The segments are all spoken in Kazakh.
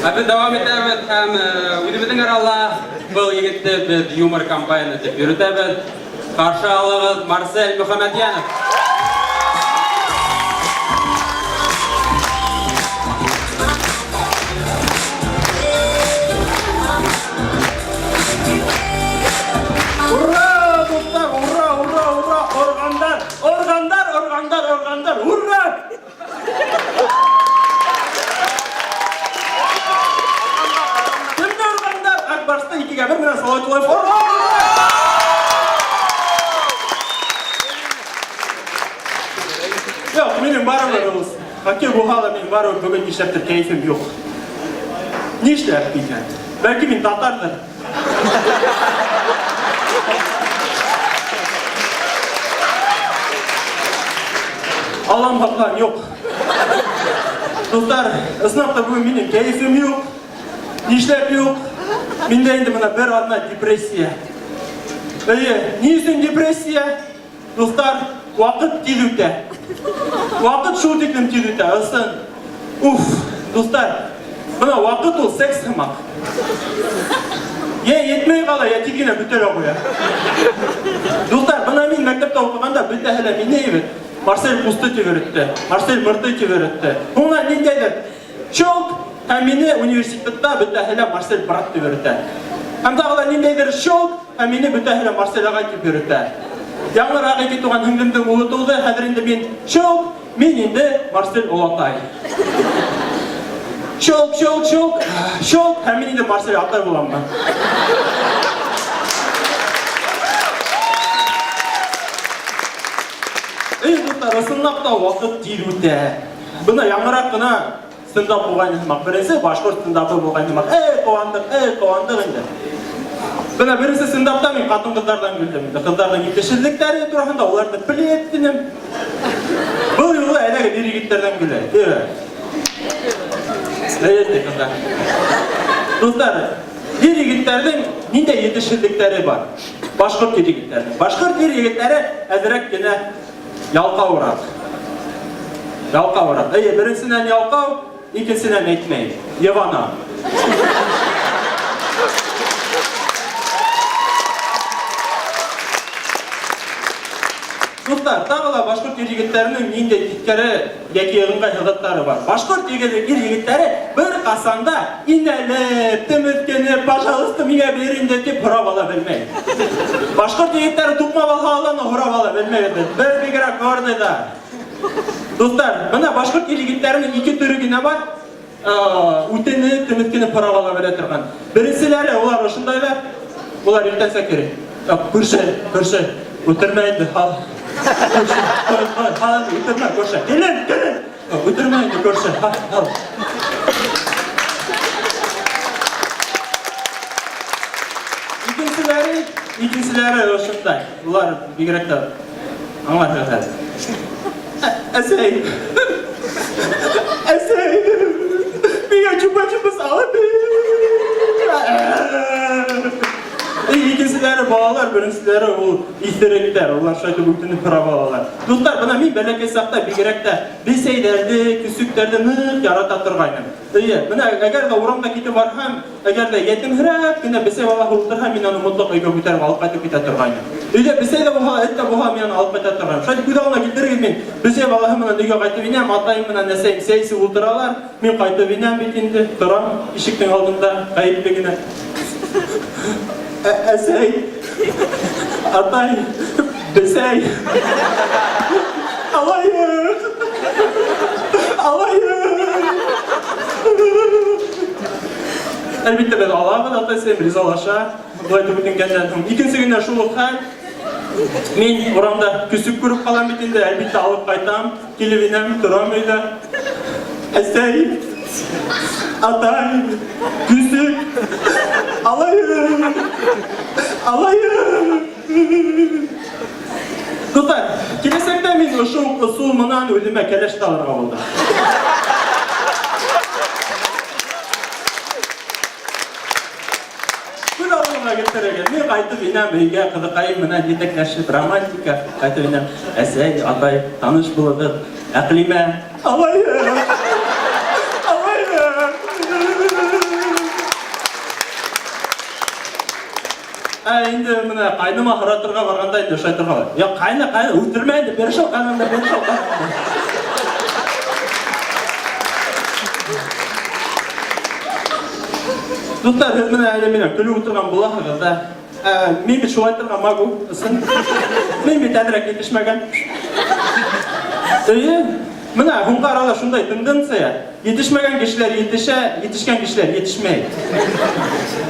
Abi devam edelim. Hem uyudumuzun aralığında bu yigitli bir humor kampanyası yürütelim. Karşı alığız Marcel Muhamedyanov. Urra dostlar, urra, urra, urra, organlar, organlar, organlar, organlar, urra! Kimde organlar? Akbars'ta 2'ye 1 biraz salay tulay for. Yok, benim varımlarımız. Hakkı bu hala benim varım bugün işleptir, keyfim yok. Ne işler diyeceğim? Belki ben Tatardır. Allah'ım haklan yok. Dostlar, ısnafta bugün benim keyfim yok. İşler yok. Ben de indi bana bir adına depresiya. Ne için depresiya? Dostlar, vakit tezükte. Vakit şu teklim tezükte. Isın. Dostlar, bana vakit ol seks kılmak. Ya yetmeyi kala ya tekine bütel okuya. Dostlar, bana ben mektepte okuganda bütel hele ben ne evet? Marcel Proust'u öğretti, Marcel Mart'u öğretti. Onlar ne dediler? Çok, hem beni üniversitede bütahile Marcel Proust'u öğretti. Hem de onlar ne dediler? Çok, hem beni bütahile Marcel Agay'ı öğretti. Yanlar Agay'ı tuğan hüngümde uğutuldu, hadirinde ben çok, ben indi Marcel Olatay. Çok, hem beni de Marcel Atay bulan ben. Dostlar, ısınlapta vakit deyilуде. Buna yanırak gına stand-up болған demek. Birisi başka stand-up'ı болған demek. Kovandık indi. Buna birisi stand-up'ta men katın kızlardan güldüm. Kızlardan yetişirlikleri durağında onlarını bile ettinim. Bu yolu elege bir yigitlerden güler. Evet kızlar. Dostlar, bir yigitlerden ninde yetişirlikleri var. Başkurt yigitlerden. Başkurt yigitleri ezerek gene yalqa uğrak. Birincisinden yalqa, ikincisinden ekmeği. Yevana. Dostlar, dağla Başkurt yigitlerinin ninde titkere yeki yığınga hıgıtları var. Başkurt yigitleri bir kasanda inelip, tümütkeni, paşalıstı mine birindeki pırav alabilmeyi. Başkurt yigitleri tukma valhalana hurav alabilmeyi. Bir gerek gördü da. Dostlar, bana Başkurt yigitlerinin iki türü güne var. Uteni, tümütkeni pırav alabiletirgen. Birisileri, olar hoşundaylar. Olar ilten sekeri. Kırşı, uturmayın hal. Hal, uturma, görse. Gelin. Uturmayın, görse. Hal. İkincileri hoşunday. Bunlar bir gerek de anlatıyorlar. Esey. Bir çupa sağlık. İkincileri bağlar, birincileri o isterekler, onlar şöyle bütünü pravalar. Dostlar, bana min belki sakta bir gerek de liseylerdi, küçüklerde nık yaratatır kayным. Bana eğer de uğramda gittim var hem, eğer de yetim hırap, yine bize valla huldur hem inanı mutlaka öykü biter, alıp katıp gitatır kayным. Bize de buha, ette buha minanı alıp katatır kaynym. Şöyle güdağına gittirir min, bize valla hemen öykü kaytıp inem, atayım minanı neseyim, seysi ulduralar, min kaytıp inem bitindi, duram, işikten aldığında kayıpligine. Esey, atay, besey, alayım. Elbette ben Allah'ım, atay sen rizalaşa. Dolayı bütün gençlerim. İkinci günler şu hal. Men oramda küsüp kurup kalan bitinde elbette alıp kaytam. Kelip inem, duram öyle. Esey, atay, küsüp, alayım. Dostlar, kelesekte men şu usulmanan ölüme keleş dalırga oldu. Bu da olma getiregen. Men kaytıp inem beyge kızıkayım mına yetekleşip romantika kaytıp inem. Esey, atay, tanış buladık. Aklime, alayım. Енді міне қайныма қаратырға барғанда енді шайтырға я қайны өлтірме енді бері шал қанымда бері шал достар міне әлі менен күліп отырған бұлағы да мемет шулай тұрған магу сын мемет әдірек етішмеген міне ғұнға арала шундай тенденция етішмеген кешілер етіше, етішкен кешілер етішмей.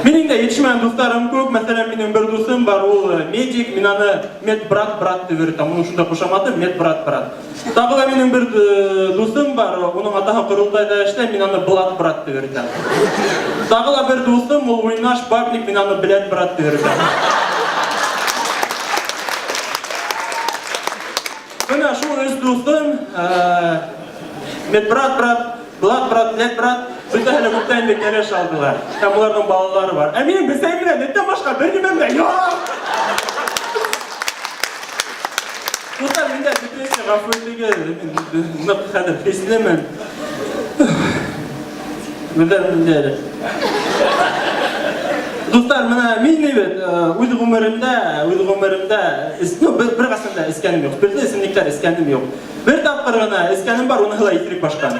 Менің де етішмеген достарым көп, мәселен менің бір досым бар, ол медик, мен аны медбрат деп өреді, мұның шунда қошаматы медбрат. Тағыла менің бір досым бар, оның атағы құрылтайда іште, мен аны брат деп өреді. Тағыла бір досым, ол ойнаш бабник, мен аны брат деп өреді. Міне шул өз досым, медбрат, брат, бізді әлі көптайында келе шалдылар. Бұлардың балалары бар. Менің білсәймін, еттен башқа бір немемді, достар, менде депрессия ғафуеттіге нұқ қадыр кесілемін. Достар, мен өз ғұмырымда, бір қасында ескенім жоқ, бірді ісімдіктер ескенім жоқ. Бір тапқыр ғана ескенім бар, оны ғылай итірік башқан.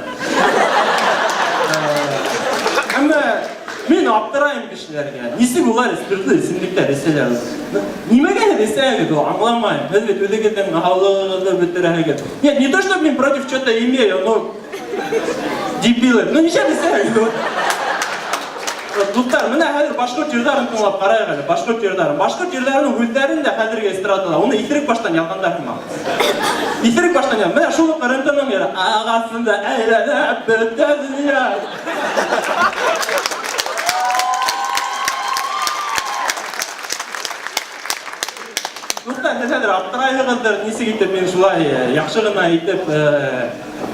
Әмі, мен аптырайым кішілерге, несі бұлар бірді ісімдіктер еселер. Немеген еді ол, аңламайым. Өзбет өдегеден ғалығы бөттері әгет. Нет, не то, что мен против что-то имею, но дебилы. Ну, неше еді. Достар, міне қазір башқұрт жердарын тыңлап қарайық әлі, башқұрт жердарының өздерін де қазірге эстрадалар, оны итірік баштан ялғандар ма? Итірік баштан ялған, міне шулы қарымтының ері, ағасында әйрәләп бөттәдіңя. Достар, мен қазір аптырайығыздар, несі кетіп, мен шулай яқшығына етіп,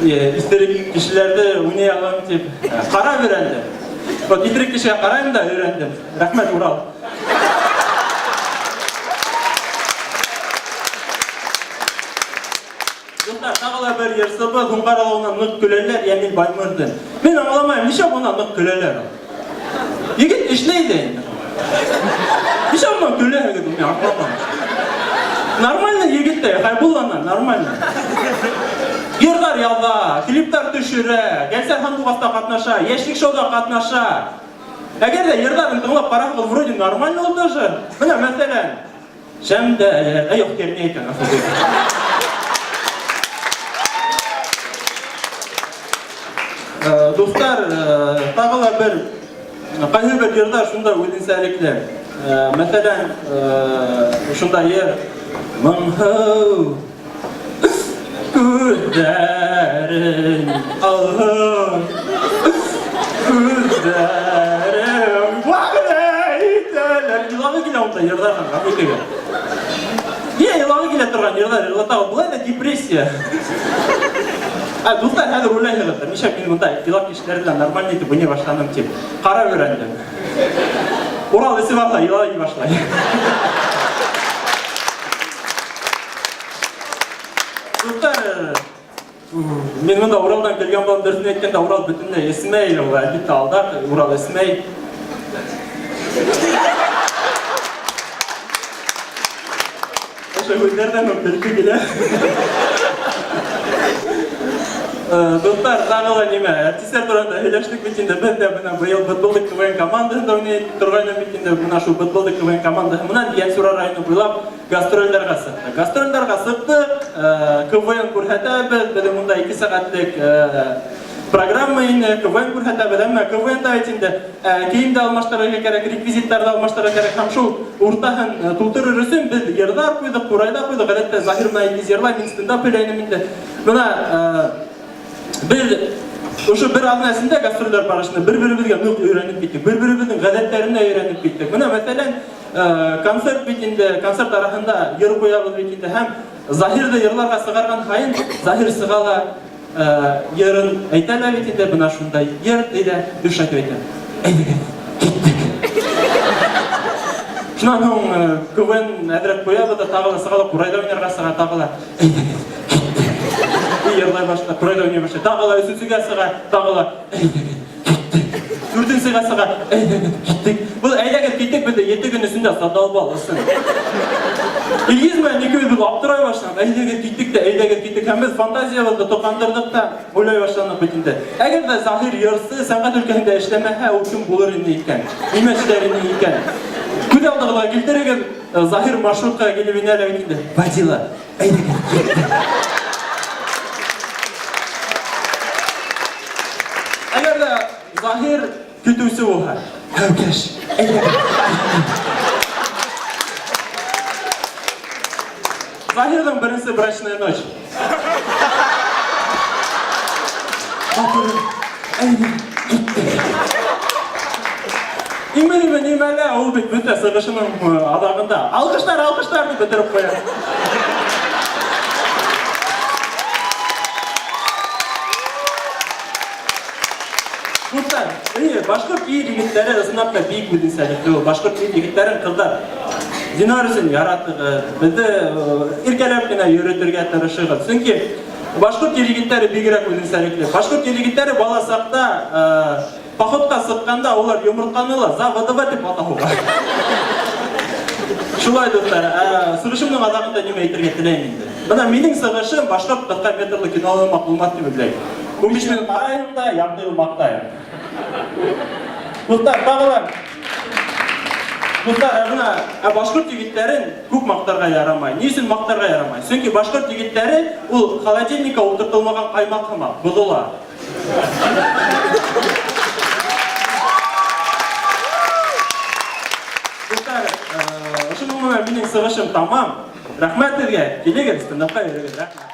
итірік кешілерді өней алам деп қара берәнді. Итірік кешеге қарайым да үйрендім. Рахмет, Урал. Достар, тағыла бір ерсібі ғұнғаралауына нұқ күлелер, емел баймырдың. Мен аңламайым, неше бұна нұқ күлелер? Егет ішлейді енді. Неше бұна күлелер егет, мен аңламайым. Нормально егетті, қайбулана, нормально. Ердар ялға, клиптар түшірі, Гәлсәр Хандуғаста қатнаша, Ешлік шоуда қатнаша. Әгерде ердарын тыңлап қарақыл, вроде нормально ол даже. Міне, мәселен, жәмді, әйоқ кернейтін. Достар, тағыла бір, қайы бір ердар шында өдінсәліклер. Мәселен, шында ер, мұңғау, Күздәрін алғын, күздәрін уағылайтәлер. Илағы келе онда ердархан ғафетеге. Илағы келе тұрған ердар, ерлатағы бұлай да депрессия. Достар, әдір ойлайығыздар. Миша мен мұнда илақ кешілерден нормально етіп өне баштаным теп. Қара өрәнді. Орал есі бақла, илағы башлай. Достар, мен мұнда Уралдан келген болым дұрсын еткенде Урал бүтінді есімей, әлбетті алдақ, Урал есімей. Оша көздерден өкілді келе. Достар, тағыла неме, әртістер тұрғанда үйлештік бетінде бізде бұйыл бұтбылдық КВН командасында өнет тұрғайны бетінде бұна шу бұтбылдық КВН командасы мұнан Янсура райыны бұйлап гастрольдарға сықты. Гастрольдарға сықты, КВН көрхәтәбіз, бәді мұнда 2 сағатлік программа ені, КВН көрхәтәбіз, әмі КВН да етінде кейімді алмаштарға керек, реквизиттарды алмаштарға керек, қамшу ұртағын тұлтыры рүсін біз ердар қойдық, құрайда қойдық, әдетті Захирна Ильиз Ерлай, мен стендап елейнімінде. Бұна бір азнасында гастрольдер барышында бір-бірімізге нұқ үйреніп кеттік, бір-біріміздің ғадеттеріне үйреніп кеттік. Мұна мәселен концерт бетінде, концерт арасында ер қоябыз бетінде, һәм Захирді ерларға сығарған хайын, Захир сығала ерін әйтәлі бетінде, бұна шундай ер дейді, үш айтып айтын. Әйдігі, кеттік. Шынан КВН әдірек қоябы да тағыла сығала, құрайда өнерға сыға тағыла. Әйдігі, ерлай башта, құрайда өне башта, тағыла, үсісіге сыға, тағыла, әйдігі, кеттік. Үрден сыйға кеттік. Бұл әйдәгет кеттік беді, еті күн үсінде саталып алысын. Илгиз мен екеуі бұл аптырай баштан, әйдәгет кеттік. Һәм біз фантазия болды, тоқандырдық та, ойлай баштанық бітінді. Әгер де Захир ерсі, сәнғат өлкәнде эшләмәһә, ул кім булыр инде икән? Нимәшләр инде икән? Күз алдыгыла килтереген Захир маршрутка келіп инәлі бітінді. Бадила, әйдәгет кеттік. Әгер де Захир көтөүсе булһа, әүкәш, Захирдың бірінші брачная ночь. Имәлі, ол бит бүті сығышының адағында. Алқыштар деп бітіріп қояды. Dostlar, Башқұрт ел егеттері ысынапта бейік өдін сәлікті. Башқұрт ел егеттерін қылдар. Динар үшін яратығы, бізді еркелеп кена үйретірге тырышығы. Çünkü Башқұрт ел егеттері бейгірек өдін сәлікті. Башқұрт ел егеттері баласақта, походқа сыққанда олар емұртқанылар, заводова деп атауға. Шулай достар, сығышымның адағында неме етерге тілеймін. Бұна менің сығышым Башқұрт 40 метрлі кинолы мақұлмат деп білейм. 15 минут қарайым да, яғдығы мақтайым. Достар, тағылар. Достар, Башқұрт егеттерін көп мақтарға ярамай. Не үшін мақтарға ярамай? Çünkü Башқұрт егеттері ол холодильника отыртылмаған қаймақ қымақ, бұдыла. Достар, ұшын менің сығышым тамам. Рахмет елге, келеген стендапқа өреген. Рахмет.